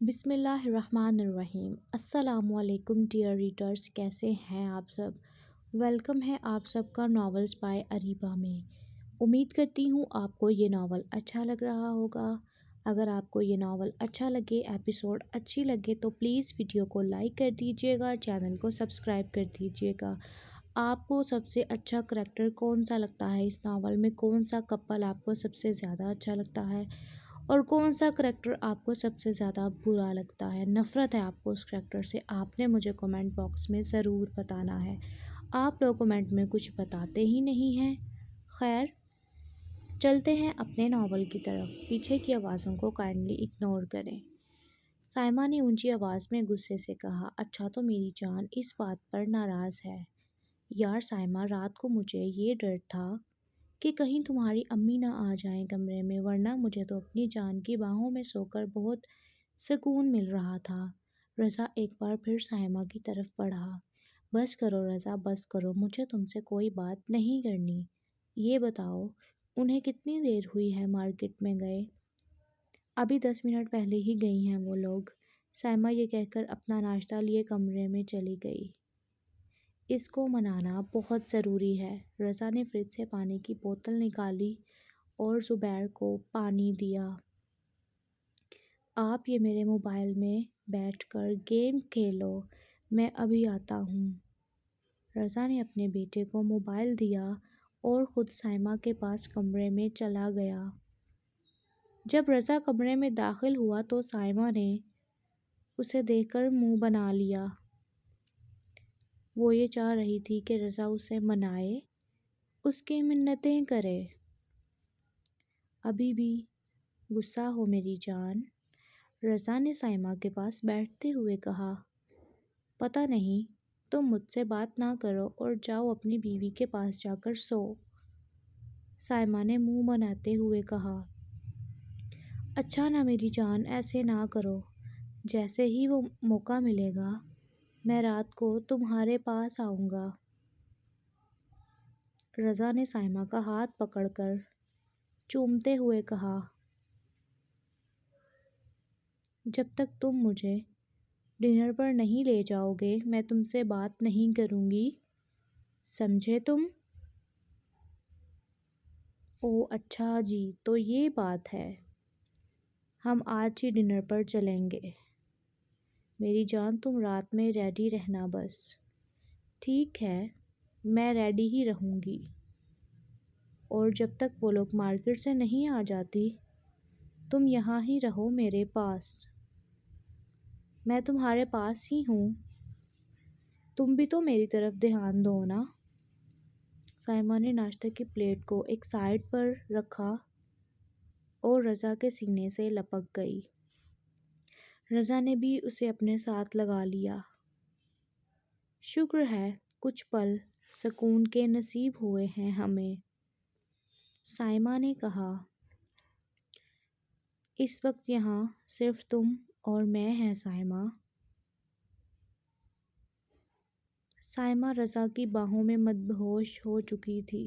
بسم اللہ الرحمن الرحیم۔ السلام علیکم ڈیئر ریڈرز، کیسے ہیں آپ سب؟ ویلکم ہے آپ سب کا ناولز بائی اریبہ میں۔ امید کرتی ہوں آپ کو یہ ناول اچھا لگ رہا ہوگا۔ اگر آپ کو یہ ناول اچھا لگے، ایپیسوڈ اچھی لگے تو پلیز ویڈیو کو لائک کر دیجیے گا، چینل کو سبسکرائب کر دیجیے گا۔ آپ کو سب سے اچھا کریکٹر کون سا لگتا ہے اس ناول میں؟ کون سا کپل آپ کو سب سے زیادہ اچھا لگتا ہے اور کون سا کریکٹر آپ کو سب سے زیادہ برا لگتا ہے؟ نفرت ہے آپ کو اس کریکٹر سے؟ آپ نے مجھے کمنٹ باکس میں ضرور بتانا ہے۔ آپ لوگ کمنٹ میں کچھ بتاتے ہی نہیں ہیں۔ خیر، چلتے ہیں اپنے ناول کی طرف۔ پیچھے کی آوازوں کو کائنڈلی اگنور کریں۔ سائمہ نے اونچی آواز میں غصے سے کہا۔ اچھا تو میری جان اس بات پر ناراض ہے؟ یار سائمہ، رات کو مجھے یہ ڈر تھا کہ کہیں تمہاری امی نہ آ جائیں کمرے میں، ورنہ مجھے تو اپنی جان کی باہوں میں سو کر بہت سکون مل رہا تھا۔ رضا ایک بار پھر سائمہ کی طرف بڑھا۔ بس کرو رضا، بس کرو، مجھے تم سے کوئی بات نہیں کرنی۔ یہ بتاؤ انہیں کتنی دیر ہوئی ہے مارکیٹ میں گئے؟ ابھی 10 منٹ پہلے ہی گئی ہیں وہ لوگ۔ سائمہ یہ کہہ کر اپنا ناشتہ لیے کمرے میں چلی گئی۔ اس کو منانا بہت ضروری ہے۔ رضا نے فریج سے پانی کی بوتل نکالی اور زبیر کو پانی دیا۔ آپ یہ میرے موبائل میں بیٹھ کر گیم کھیلو، میں ابھی آتا ہوں۔ رضا نے اپنے بیٹے کو موبائل دیا اور خود سائمہ کے پاس کمرے میں چلا گیا۔ جب رضا کمرے میں داخل ہوا تو سائمہ نے اسے دیکھ کر منہ بنا لیا۔ وہ یہ چاہ رہی تھی کہ رضا اسے منائے، اس کی منتیں کرے۔ ابھی بھی غصہ ہو میری جان؟ رضا نے سائمہ کے پاس بیٹھتے ہوئے کہا۔ پتہ نہیں، تم مجھ سے بات نہ کرو اور جاؤ اپنی بیوی کے پاس جا کر سو، سائمہ نے منہ بناتے ہوئے کہا۔ اچھا نا میری جان، ایسے نہ کرو، جیسے ہی وہ موقع ملے گا میں رات کو تمہارے پاس آؤں گا۔ رضا نے سائمہ کا ہاتھ پکڑ کر چومتے ہوئے کہا۔ جب تک تم مجھے ڈنر پر نہیں لے جاؤ گے میں تم سے بات نہیں کروں گی، سمجھے تم؟ او اچھا جی، تو یہ بات ہے، ہم آج ہی ڈنر پر چلیں گے۔ میری جان تم رات میں ریڈی رہنا بس۔ ٹھیک ہے، میں ریڈی ہی رہوں گی، اور جب تک وہ لوگ مارکیٹ سے نہیں آ جاتی تم یہاں ہی رہو میرے پاس۔ میں تمہارے پاس ہی ہوں، تم بھی تو میری طرف دھیان دو نا۔ سائمہ نے ناشتے کی پلیٹ کو ایک سائڈ پر رکھا اور رضا کے سینے سے لپک گئی۔ رضا نے بھی اسے اپنے ساتھ لگا لیا۔ شکر ہے کچھ پل سکون کے نصیب ہوئے ہیں ہمیں، سائمہ نے کہا۔ اس وقت یہاں صرف تم اور میں ہیں سائمہ۔ سائمہ رضا کی باہوں میں مدہوش ہو چکی تھی۔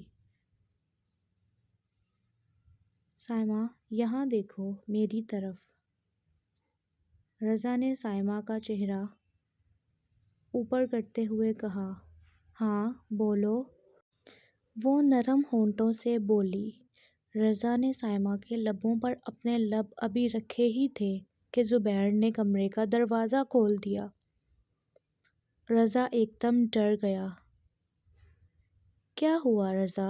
سائمہ یہاں دیکھو میری طرف۔ رضا نے سائمہ کا چہرہ اوپر کرتے ہوئے کہا۔ ہاں بولو، وہ نرم ہونٹوں سے بولی۔ رضا نے سائمہ کے لبوں پر اپنے لب ابھی رکھے ہی تھے کہ زبیر نے کمرے کا دروازہ کھول دیا۔ رضا ایک دم ڈر گیا۔ کیا ہوا رضا؟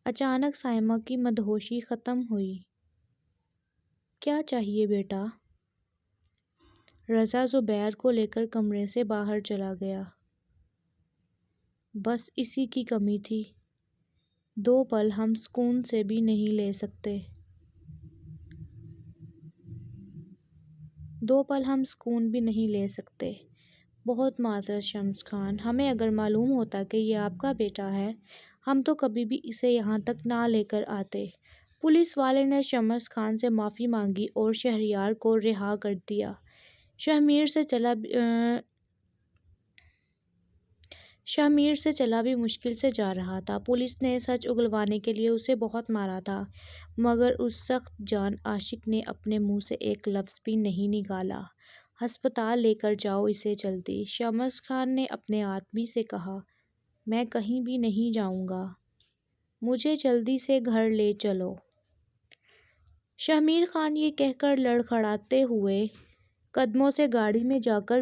اچانک سائمہ کی مدہوشی ختم ہوئی۔ کیا چاہیے بیٹا؟ رضا زبیر کو لے کر کمرے سے باہر چلا گیا۔ بس اسی کی کمی تھی، 2 پل ہم سکون سے بھی نہیں لے سکتے۔ 2 پل ہم سکون بھی نہیں لے سکتے۔ بہت معذرت شمس خان، ہمیں اگر معلوم ہوتا کہ یہ آپ کا بیٹا ہے ہم تو کبھی بھی اسے یہاں تک نہ لے کر آتے۔ پولیس والے نے شمس خان سے معافی مانگی اور شہریار کو رہا کر دیا۔ شامیر سے چلا بھی مشکل سے جا رہا تھا۔ پولیس نے سچ اگلوانے کے لیے اسے بہت مارا تھا، مگر اس سخت جان عاشق نے اپنے منہ سے ایک لفظ بھی نہیں نکالا۔ ہسپتال لے کر جاؤ اسے جلدی، شمس خان نے اپنے آدمی سے کہا۔ میں کہیں بھی نہیں جاؤں گا، مجھے جلدی سے گھر لے چلو۔ شامیر خان یہ کہہ کر لڑکھڑاتے ہوئے قدموں سے گاڑی میں جا کر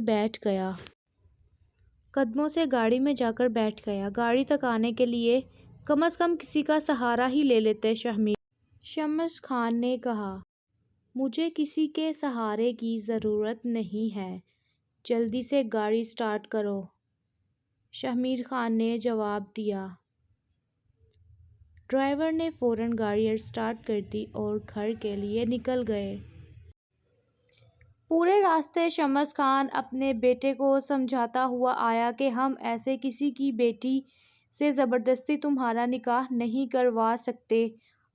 بیٹھ گیا۔ گاڑی تک آنے کے لیے کم از کم کسی کا سہارا ہی لے لیتے شامیر۔ شمس خان نے کہا، مجھے کسی کے سہارے کی ضرورت نہیں ہے، جلدی سے گاڑی سٹارٹ کرو۔ شامیر خان نے جواب دیا۔ ڈرائیور نے فوراً گاڑی سٹارٹ کر دی اور گھر کے لیے نکل گئے۔ پورے راستے شمس خان اپنے بیٹے کو سمجھاتا ہوا آیا کہ ہم ایسے کسی کی بیٹی سے زبردستی تمہارا نکاح نہیں کروا سکتے۔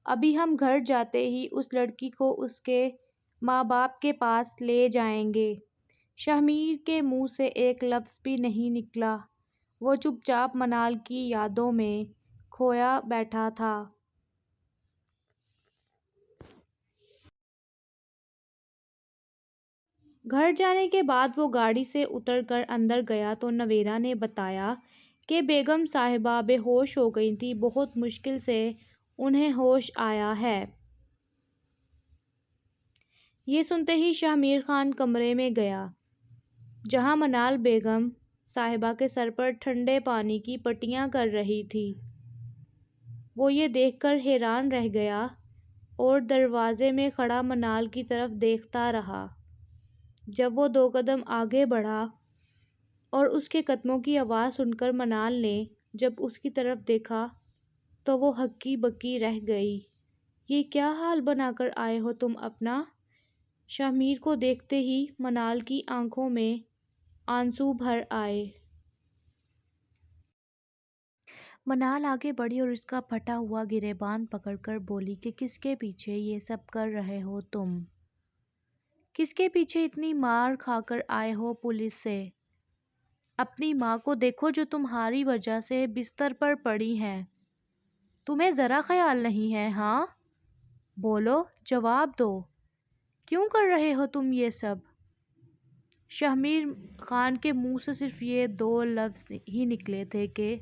ابھی ہم گھر جاتے ہی اس لڑکی کو اس کے ماں باپ کے پاس لے جائیں گے۔ شامیر کے منہ سے ایک لفظ بھی نہیں نکلا، وہ چپ چاپ منال کی یادوں میں کھویا بیٹھا تھا۔ گھر جانے کے بعد وہ گاڑی سے اتر کر اندر گیا تو نویرا نے بتایا کہ بیگم صاحبہ بے ہوش ہو گئی تھیں، بہت مشکل سے انہیں ہوش آیا ہے۔ یہ سنتے ہی شامیر خان کمرے میں گیا جہاں منال بیگم صاحبہ کے سر پر ٹھنڈے پانی کی پٹیاں کر رہی تھی۔ وہ یہ دیکھ کر حیران رہ گیا اور دروازے میں کھڑا منال کی طرف دیکھتا رہا۔ جب وہ 2 قدم آگے بڑھا اور اس کے قدموں کی آواز سن کر منال نے جب اس کی طرف دیکھا تو وہ ہکی بکی رہ گئی۔ یہ کیا حال بنا کر آئے ہو تم اپنا؟ شامیر کو دیکھتے ہی منال کی آنکھوں میں آنسو بھر آئے۔ منال آگے بڑھی اور اس کا پھٹا ہوا گریبان پکڑ کر بولی کہ کس کے پیچھے یہ سب کر رہے ہو تم؟ کس کے پیچھے اتنی مار کھا کر آئے ہو پولیس سے؟ اپنی ماں کو دیکھو جو تمہاری وجہ سے بستر پر پڑی ہے۔ تمہیں ذرا خیال نہیں ہے ہاں؟ بولو، جواب دو، کیوں کر رہے ہو تم یہ سب؟ شامیر خان کے منہ سے صرف یہ 2 لفظ ہی نکلے تھے کہ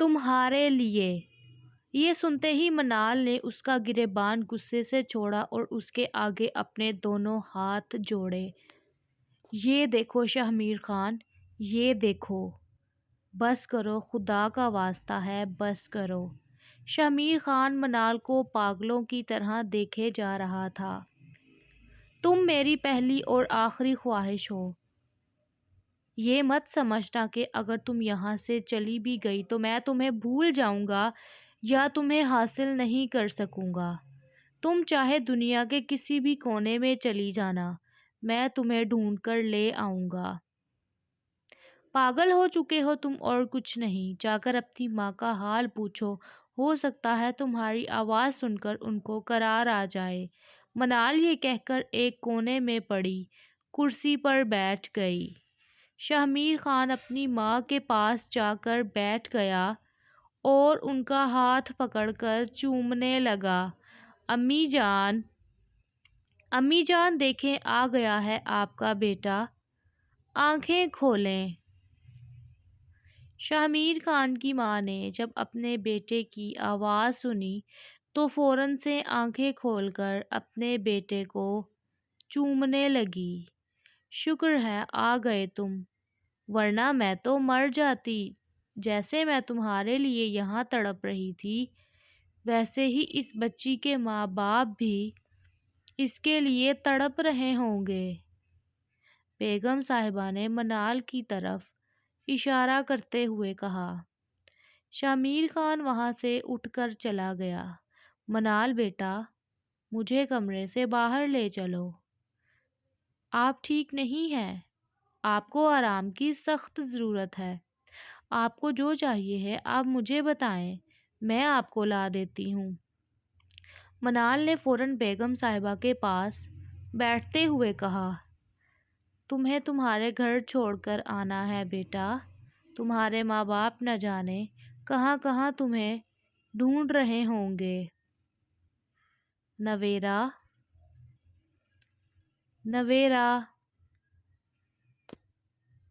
تمہارے لیے۔ یہ سنتے ہی منال نے اس کا گریبان غصے سے چھوڑا اور اس کے آگے اپنے دونوں ہاتھ جوڑے۔ یہ دیکھو شامیر خان، یہ دیکھو، بس کرو، خدا کا واسطہ ہے، بس کرو۔ شامیر خان منال کو پاگلوں کی طرح دیکھے جا رہا تھا۔ تم میری پہلی اور آخری خواہش ہو۔ یہ مت سمجھنا کہ اگر تم یہاں سے چلی بھی گئی تو میں تمہیں بھول جاؤں گا یا تمہیں حاصل نہیں کر سکوں گا۔ تم چاہے دنیا کے کسی بھی کونے میں چلی جانا، میں تمہیں ڈھونڈ کر لے آؤں گا۔ پاگل ہو چکے ہو تم اور کچھ نہیں۔ جا کر اپنی ماں کا حال پوچھو، ہو سکتا ہے تمہاری آواز سن کر ان کو قرار آ جائے۔ منال یہ کہہ کر ایک کونے میں پڑی کرسی پر بیٹھ گئی۔ شامیر خان اپنی ماں کے پاس جا کر بیٹھ گیا اور ان کا ہاتھ پکڑ کر چومنے لگا۔ امی جان، امی جان دیکھیں آ گیا ہے آپ کا بیٹا، آنکھیں کھولیں۔ شامیر خان کی ماں نے جب اپنے بیٹے کی آواز سنی تو فوراً سے آنکھیں کھول کر اپنے بیٹے کو چومنے لگی۔ شکر ہے آ گئے تم، ورنہ میں تو مر جاتی۔ جیسے میں تمہارے لیے یہاں تڑپ رہی تھی، ویسے ہی اس بچی کے ماں باپ بھی اس کے لیے تڑپ رہے ہوں گے۔ بیگم صاحبہ نے منال کی طرف اشارہ کرتے ہوئے کہا۔ شامیر خان وہاں سے اٹھ کر چلا گیا۔ منال بیٹا، مجھے کمرے سے باہر لے چلو۔ آپ ٹھیک نہیں ہیں، آپ کو آرام کی سخت ضرورت ہے۔ آپ کو جو چاہیے ہے آپ مجھے بتائیں، میں آپ کو لا دیتی ہوں۔ منال نے فوراً بیگم صاحبہ کے پاس بیٹھتے ہوئے کہا، تمہیں تمہارے گھر چھوڑ کر آنا ہے بیٹا، تمہارے ماں باپ نہ جانے کہاں کہاں تمہیں ڈھونڈ رہے ہوں گے۔ نویرا، نویرا۔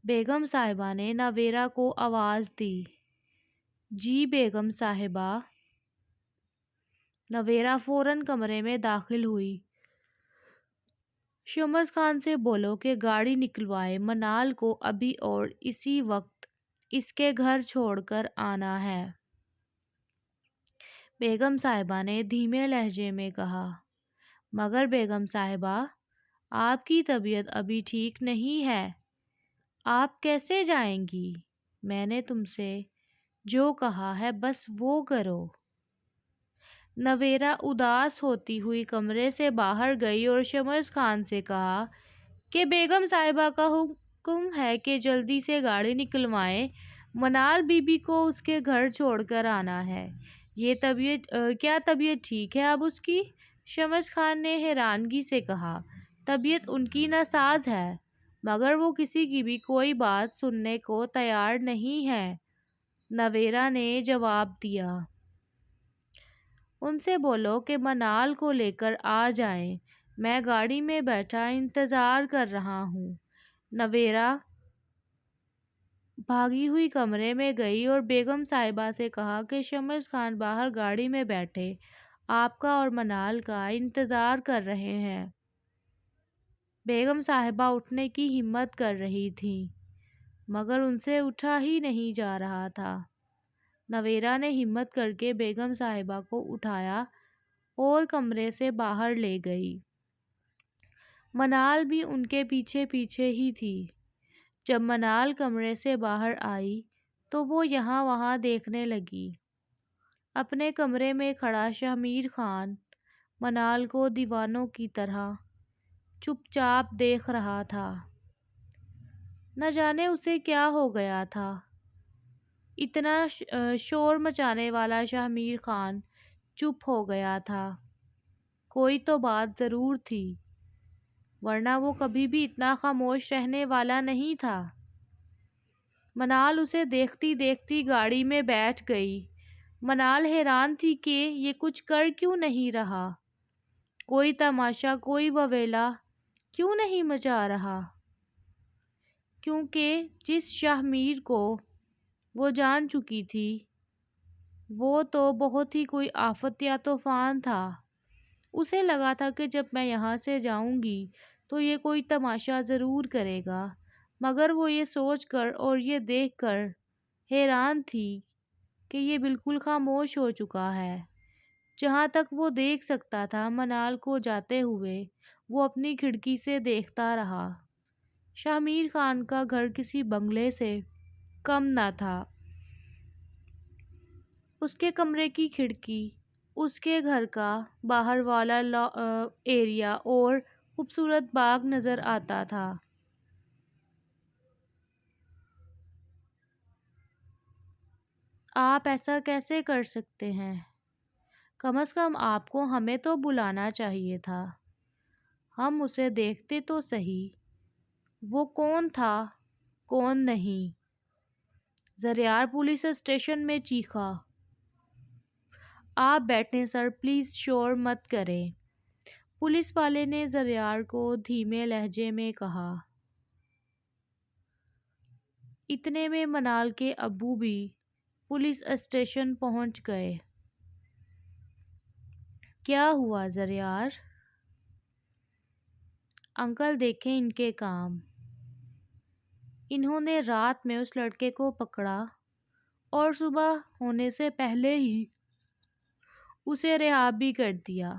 بیگم صاحبہ نے نویرا کو آواز دی۔ جی بیگم صاحبہ۔ نویرا فوراً کمرے میں داخل ہوئی۔ شمس خان سے بولو کہ گاڑی نکلوائے، منال کو ابھی اور اسی وقت اس کے گھر چھوڑ کر آنا ہے۔ بیگم صاحبہ نے دھیمے لہجے میں کہا۔ مگر بیگم صاحبہ، آپ کی طبیعت ابھی ٹھیک نہیں ہے، آپ کیسے جائیں گی؟ میں نے تم سے جو کہا ہے بس وہ کرو۔ نویرا اداس ہوتی ہوئی کمرے سے باہر گئی اور شمس خان سے کہا کہ بیگم صاحبہ کا حکم ہے کہ جلدی سے گاڑی نکلوائیں، منال بی بی کو اس کے گھر چھوڑ کر آنا ہے۔ یہ کیا طبیعت ٹھیک ہے اب اس کی؟ شمس خان نے حیرانگی سے کہا۔ طبیعت ان کی ناساز ہے، مگر وہ کسی کی بھی کوئی بات سننے کو تیار نہیں ہے، نویرا نے جواب دیا۔ ان سے بولو کہ منال کو لے کر آ جائیں، میں گاڑی میں بیٹھا انتظار کر رہا ہوں۔ نویرا بھاگی ہوئی کمرے میں گئی اور بیگم صاحبہ سے کہا کہ شمس خان باہر گاڑی میں بیٹھے آپ کا اور منال کا انتظار کر رہے ہیں۔ بیگم صاحبہ اٹھنے کی ہمت کر رہی تھیں، مگر ان سے اٹھا ہی نہیں جا رہا تھا۔ نویرا نے ہمت کر کے بیگم صاحبہ کو اٹھایا اور کمرے سے باہر لے گئی۔ منال بھی ان کے پیچھے پیچھے ہی تھی۔ جب منال کمرے سے باہر آئی تو وہ یہاں وہاں دیکھنے لگی۔ اپنے کمرے میں کھڑا شہمیر خان منال کو دیوانوں کی طرح چپ چاپ دیکھ رہا تھا۔ نہ جانے اسے کیا ہو گیا تھا، اتنا شور مچانے والا شہمیر خان چپ ہو گیا تھا۔ کوئی تو بات ضرور تھی، ورنہ وہ کبھی بھی اتنا خاموش رہنے والا نہیں تھا۔ منال اسے دیکھتی دیکھتی گاڑی میں بیٹھ گئی۔ منال حیران تھی کہ یہ کچھ کر کیوں نہیں رہا، کوئی تماشا، کوئی ویویلا کیوں نہیں مچا رہا، کیونکہ جس شہمیر کو وہ جان چکی تھی وہ تو بہت ہی کوئی آفت یا طوفان تھا۔ اسے لگا تھا کہ جب میں یہاں سے جاؤں گی تو یہ کوئی تماشا ضرور کرے گا، مگر وہ یہ سوچ کر اور یہ دیکھ کر حیران تھی کہ یہ بالکل خاموش ہو چکا ہے۔ جہاں تک وہ دیکھ سکتا تھا منال کو جاتے ہوئے وہ اپنی کھڑکی سے دیکھتا رہا۔ شہمیر خان کا گھر کسی بنگلے سے کم نہ تھا۔ اس کے کمرے کی کھڑکی اس کے گھر کا باہر والا ایریا اور خوبصورت باغ نظر آتا تھا۔ آپ ایسا کیسے کر سکتے ہیں؟ کم از کم آپ کو ہمیں تو بلانا چاہیے تھا، ہم اسے دیکھتے تو صحیح، وہ کون تھا کون نہیں۔ زریار پولیس اسٹیشن میں چیخا۔ آپ بیٹھیں سر، پلیز شور مت کریں، پولیس والے نے زریار کو دھیمے لہجے میں کہا۔ اتنے میں منال کے ابو بھی پولیس اسٹیشن پہنچ گئے۔ کیا ہوا زریار؟ انکل دیکھیں ان کے کام، انہوں نے رات میں اس لڑکے کو پکڑا اور صبح ہونے سے پہلے ہی اسے رہا بھی کر دیا۔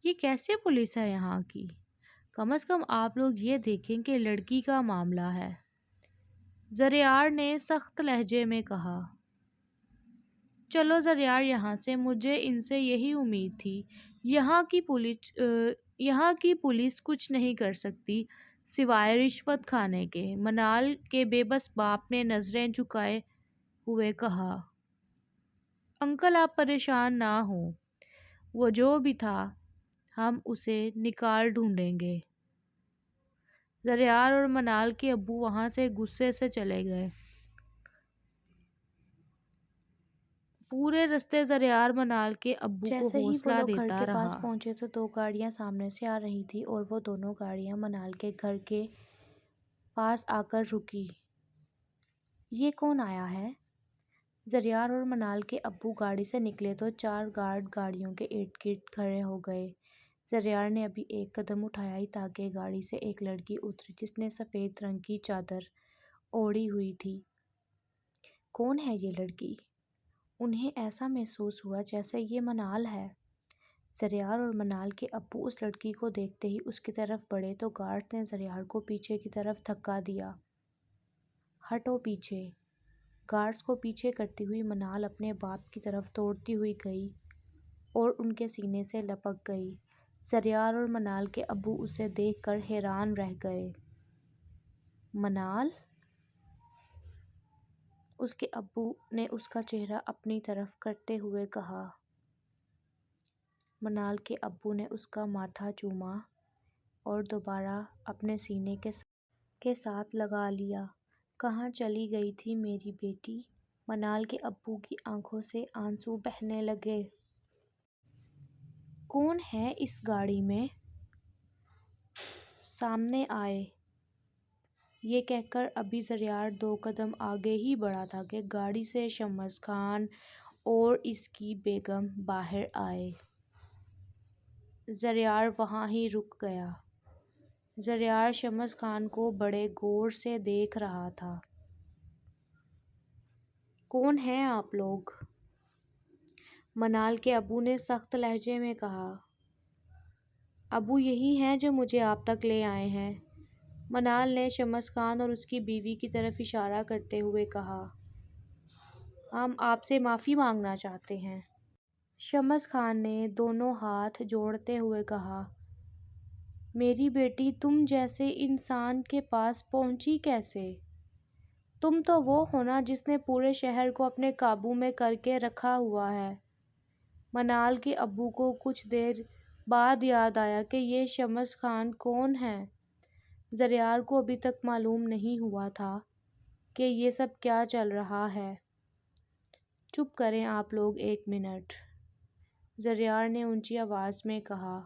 یہ کیسے پولیس ہے یہاں کی؟ کم از کم آپ لوگ یہ دیکھیں کہ لڑکی کا معاملہ ہے، زریار نے سخت لہجے میں کہا۔ چلو زریار یہاں سے، مجھے ان سے یہی امید تھی۔ یہاں کی پولیس کچھ نہیں کر سکتی سوائے رشوت کھانے کے، منال کے بے بس باپ نے نظریں جھکائے ہوئے کہا۔ انکل آپ پریشان نہ ہوں، وہ جو بھی تھا ہم اسے نکال ڈھونڈیں گے۔ زریار اور منال کے ابو وہاں سے غصے سے چلے گئے۔ پورے رستے زریار منال کے ابو کو جیسے ہی وہ حوصلہ لوگ گھر دیتا کے رہا۔ پاس پہنچے تو دو گاڑیاں سامنے سے آ رہی تھی اور وہ دونوں گاڑیاں منال کے گھر کے پاس آ کر رکی۔ یہ کون آیا ہے؟ زریار اور منال کے ابو گاڑی سے نکلے تو چار گارڈ گاڑیوں کے ارد گرد کھڑے ہو گئے۔ زریار نے ابھی ایک قدم اٹھایا ہی تھا کہ گاڑی سے ایک لڑکی اتری جس نے سفید رنگ کی چادر اوڑھی ہوئی تھی۔ کون ہے یہ لڑکی؟ انہیں ایسا محسوس ہوا جیسے یہ منال ہے۔ زریار اور منال کے ابو اس لڑکی کو دیکھتے ہی اس کی طرف بڑھے تو گارڈ نے زریار کو پیچھے کی طرف دھکا دیا۔ ہٹو پیچھے! گارڈز کو پیچھے کرتی ہوئی منال اپنے باپ کی طرف دوڑتی ہوئی گئی اور ان کے سینے سے لپک گئی۔ زریار اور منال کے ابو اسے دیکھ کر حیران رہ گئے۔ منال؟ اس کے ابو نے اس کا چہرہ اپنی طرف کرتے ہوئے کہا۔ منال کے ابو نے اس کا ماتھا چوما اور دوبارہ اپنے سینے کے ساتھ لگا لیا۔ کہاں چلی گئی تھی میری بیٹی؟ منال کے ابو کی آنکھوں سے آنسو بہنے لگے۔ کون ہے اس گاڑی میں؟ سامنے آئے! یہ کہہ کر ابھی زریار دو قدم آگے ہی بڑھا تھا کہ گاڑی سے شمس خان اور اس کی بیگم باہر آئے۔ زریار وہاں ہی رک گیا۔ زریار شمس خان کو بڑے غور سے دیکھ رہا تھا۔ کون ہیں آپ لوگ؟ منال کے ابو نے سخت لہجے میں کہا۔ ابو یہی ہیں جو مجھے آپ تک لے آئے ہیں، منال نے شمس خان اور اس کی بیوی کی طرف اشارہ کرتے ہوئے کہا۔ ہم آپ سے معافی مانگنا چاہتے ہیں۔ شمس خان نے دونوں ہاتھ جوڑتے ہوئے کہا۔ میری بیٹی تم جیسے انسان کے پاس پہنچی کیسے؟ تم تو وہ ہو نا جس نے پورے شہر کو اپنے قابو میں کر کے رکھا ہوا ہے۔ منال کے ابو کو کچھ دیر بعد یاد آیا کہ یہ شمس خان کون ہے۔ زریار کو ابھی تک معلوم نہیں ہوا تھا کہ یہ سب کیا چل رہا ہے۔ چپ کریں آپ لوگ ایک منٹ! زریار نے اونچی آواز میں کہا۔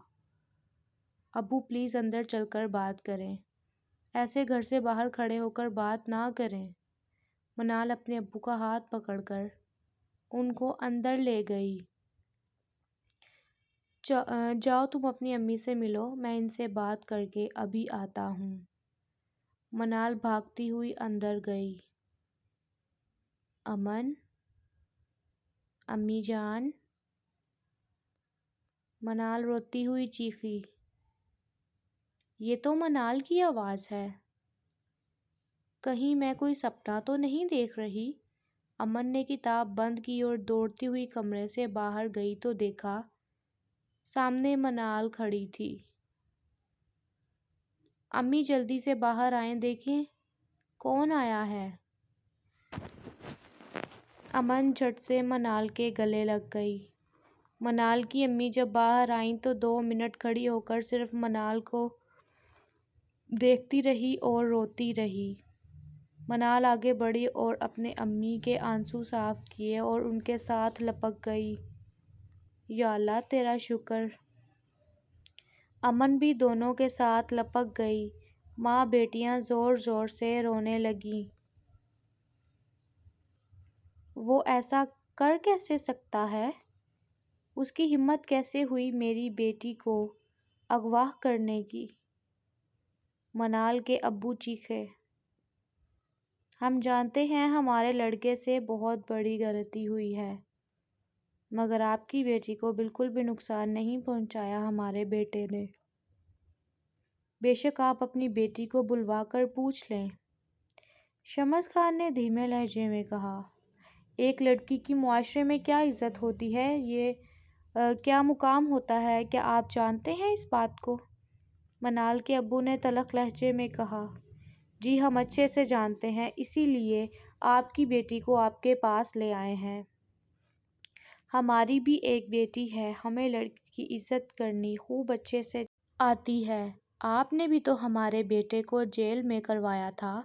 ابو پلیز اندر چل کر بات کریں، ایسے گھر سے باہر کھڑے ہو کر بات نہ کریں۔ منال اپنے ابو کا ہاتھ پکڑ کر ان کو اندر لے گئی۔ جاؤ تم اپنی امی سے ملو، میں ان سے بات کر کے ابھی آتا ہوں۔ منال بھاگتی ہوئی اندر گئی۔ امن! امی جان! منال روتی ہوئی چیخی۔ یہ تو منال کی آواز ہے۔ کہیں میں کوئی سپنا تو نہیں دیکھ رہی؟ امن نے کتاب بند کی اور دوڑتی ہوئی کمرے سے باہر گئی تو دیکھا سامنے منال کھڑی تھی۔ امی جلدی سے باہر آئیں، دیکھیں کون آیا ہے۔ امن جھٹ سے منال کے گلے لگ گئی۔ منال کی امی جب باہر آئیں تو 2 منٹ کھڑی ہو کر صرف منال کو دیکھتی رہی اور روتی رہی۔ منال آگے بڑھی اور اپنے امی کے آنسو صاف کیے اور ان کے ساتھ لپک گئی۔ یا اللہ تیرا شکر! امن بھی دونوں کے ساتھ لپک گئی۔ ماں بیٹیاں زور زور سے رونے لگیں۔ وہ ایسا کر کیسے سکتا ہے؟ اس کی ہمت کیسے ہوئی میری بیٹی کو اغوا کرنے کی؟ منال کے ابو چیخے۔ ہم جانتے ہیں ہمارے لڑکے سے بہت بڑی غلطی ہوئی ہے، مگر آپ کی بیٹی کو بالکل بھی نقصان نہیں پہنچایا ہمارے بیٹے نے۔ بے شک آپ اپنی بیٹی کو بلوا کر پوچھ لیں۔ شمس خان نے دھیمے لہجے میں کہا۔ ایک لڑکی کی معاشرے میں کیا عزت ہوتی ہے، یہ کیا مقام ہوتا ہے، کیا آپ جانتے ہیں اس بات کو؟ منال کے ابو نے تلخ لہجے میں کہا۔ جی ہم اچھے سے جانتے ہیں، اسی لیے آپ کی بیٹی کو آپ کے پاس لے آئے ہیں۔ ہماری بھی ایک بیٹی ہے، ہمیں لڑکی کی عزت کرنی خوب اچھے سے آتی ہے۔ آپ نے بھی تو ہمارے بیٹے کو جیل میں کروایا تھا،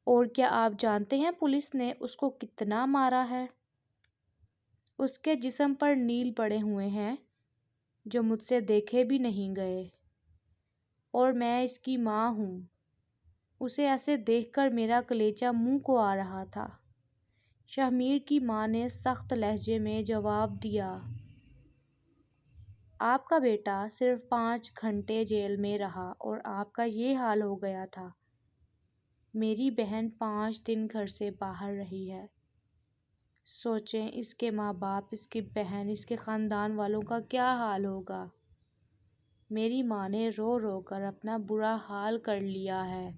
اور کیا آپ جانتے ہیں پولیس نے اس کو کتنا مارا ہے؟ اس کے جسم پر نیل پڑے ہوئے ہیں جو مجھ سے دیکھے بھی نہیں گئے، اور میں اس کی ماں ہوں۔ اسے ایسے دیکھ کر میرا کلیجہ منہ کو آ رہا تھا۔ شہمیر کی ماں نے سخت لہجے میں جواب دیا، آپ کا بیٹا صرف 5 گھنٹے جیل میں رہا اور آپ کا یہ حال ہو گیا تھا۔ میری بہن 5 دن گھر سے باہر رہی ہے۔ سوچیں اس کے ماں باپ، اس کی بہن، اس کے خاندان والوں کا کیا حال ہوگا۔ میری ماں نے رو رو کر اپنا برا حال کر لیا ہے۔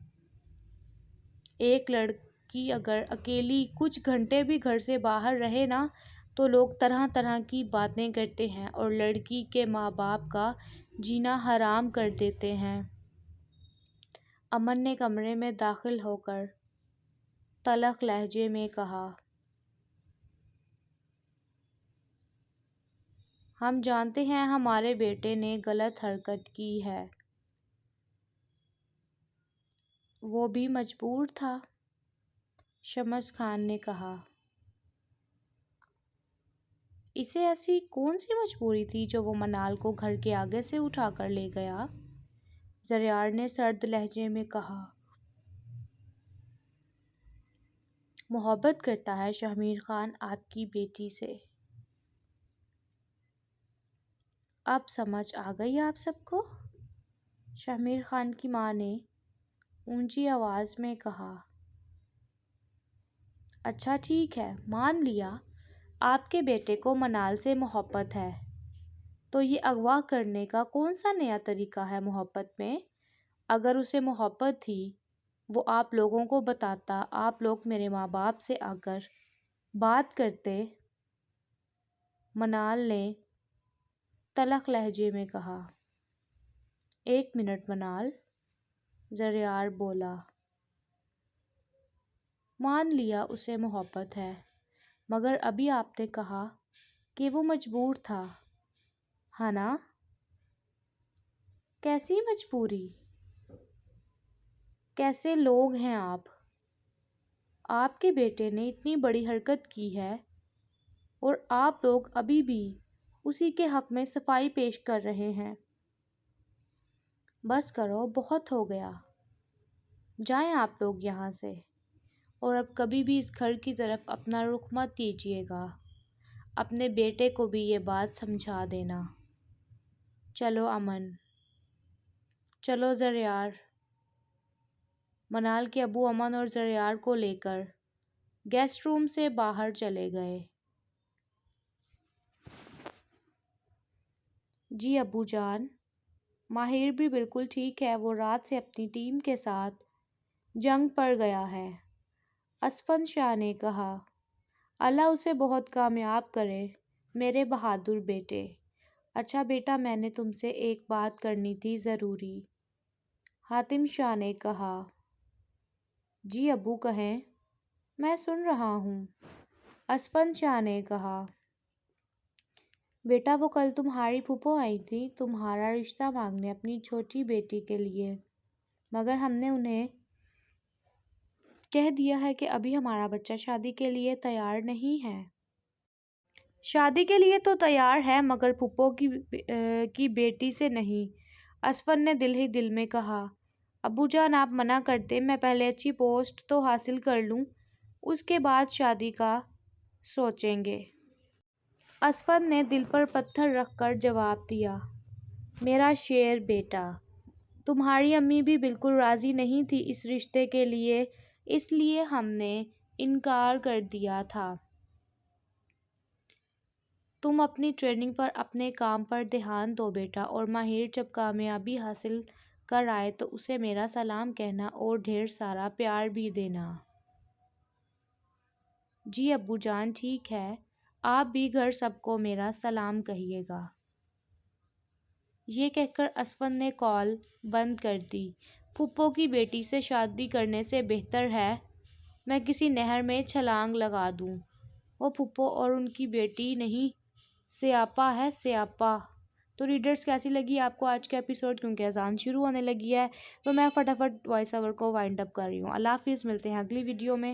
ایک لڑکی اگر اکیلی کچھ گھنٹے بھی گھر سے باہر رہے نا تو لوگ طرح طرح کی باتیں کرتے ہیں اور لڑکی کے ماں باپ کا جینا حرام کر دیتے ہیں۔ امن نے کمرے میں داخل ہو کر تلخ لہجے میں کہا، ہم جانتے ہیں ہمارے بیٹے نے غلط حرکت کی ہے۔ وہ بھی مجبور تھا، شمس خان نے کہا۔ اسے ایسی کون سی مجبوری تھی جو وہ منال کو گھر کے آگے سے اٹھا کر لے گیا؟ زریار نے سرد لہجے میں کہا۔ محبت کرتا ہے شہمیر خان آپ کی بیٹی سے۔ اب سمجھ آ گئی آپ سب کو؟ شہمیر خان کی ماں نے اونچی آواز میں کہا۔ اچھا ٹھیک ہے، مان لیا آپ کے بیٹے کو منال سے محبت ہے، تو یہ اغوا کرنے کا کون سا نیا طریقہ ہے محبت میں؟ اگر اسے محبت تھی وہ آپ لوگوں کو بتاتا، آپ لوگ میرے ماں باپ سے آ کر بات کرتے۔ منال نے تلخ لہجے میں کہا۔ 1 منٹ منال، زریار بولا۔ مان لیا اسے محبت ہے، مگر ابھی آپ نے کہا کہ وہ مجبور تھا، ہے نا؟ کیسی مجبوری؟ کیسے لوگ ہیں آپ؟ آپ کے بیٹے نے اتنی بڑی حرکت کی ہے اور آپ لوگ ابھی بھی اسی کے حق میں صفائی پیش کر رہے ہیں۔ بس کرو، بہت ہو گیا، جائیں آپ لوگ یہاں سے، اور اب کبھی بھی اس گھر کی طرف اپنا رخ مت کیجیے گا۔ اپنے بیٹے کو بھی یہ بات سمجھا دینا۔ چلو امن، چلو زریار۔ منال کے ابو امن اور زریار کو لے کر گیسٹ روم سے باہر چلے گئے۔ جی ابو جان، ماہر بھی بالکل ٹھیک ہے، وہ رات سے اپنی ٹیم کے ساتھ جنگ پر گیا ہے، اسفند شاہ نے کہا۔ اللہ اسے بہت کامیاب کرے میرے بہادر بیٹے۔ اچھا بیٹا، میں نے تم سے ایک بات کرنی تھی ضروری، حاتم شاہ نے کہا۔ جی ابو کہیں، میں سن رہا ہوں، اسفند شاہ نے کہا۔ بیٹا وہ کل تمہاری پھوپھو آئی تھی تمہارا رشتہ مانگنے اپنی چھوٹی بیٹی کے لیے، مگر ہم نے انہیں کہہ دیا ہے کہ ابھی ہمارا بچہ شادی کے لیے تیار نہیں ہے۔ شادی کے لیے تو تیار ہے مگر پھوپھو کی بیٹی سے نہیں، اسفند نے دل ہی دل میں کہا۔ ابو جان آپ منع کر دیں، میں پہلے اچھی پوسٹ تو حاصل کر لوں، اس کے بعد شادی کا سوچیں گے۔ اسفند نے دل پر پتھر رکھ کر جواب دیا۔ میرا شیر بیٹا، تمہاری امی بھی بالکل راضی نہیں تھی اس رشتے کے لیے، اس لیے ہم نے انکار کر دیا تھا۔ تم اپنی ٹریننگ پر، اپنے کام پر دھیان دو بیٹا، اور ماہر جب کامیابی حاصل کر آئے تو اسے میرا سلام کہنا اور ڈھیر سارا پیار بھی دینا۔ جی ابو جان ٹھیک ہے، آپ بھی گھر سب کو میرا سلام کہیے گا۔ یہ کہہ کر اسفند نے کال بند کر دی۔ پھوپھو کی بیٹی سے شادی کرنے سے بہتر ہے میں کسی نہر میں چھلانگ لگا دوں۔ وہ پھوپھو اور ان کی بیٹی نہیں، سیاپا ہے سیاپا۔ تو ریڈرز کیسی لگی آپ کو آج کا ایپیسوڈ؟ کیونکہ اذان شروع ہونے لگی ہے تو میں فٹافٹ وائس اوور کو وائنڈ اپ کر رہی ہوں۔ اللہ حافظ، ملتے ہیں اگلی ویڈیو میں۔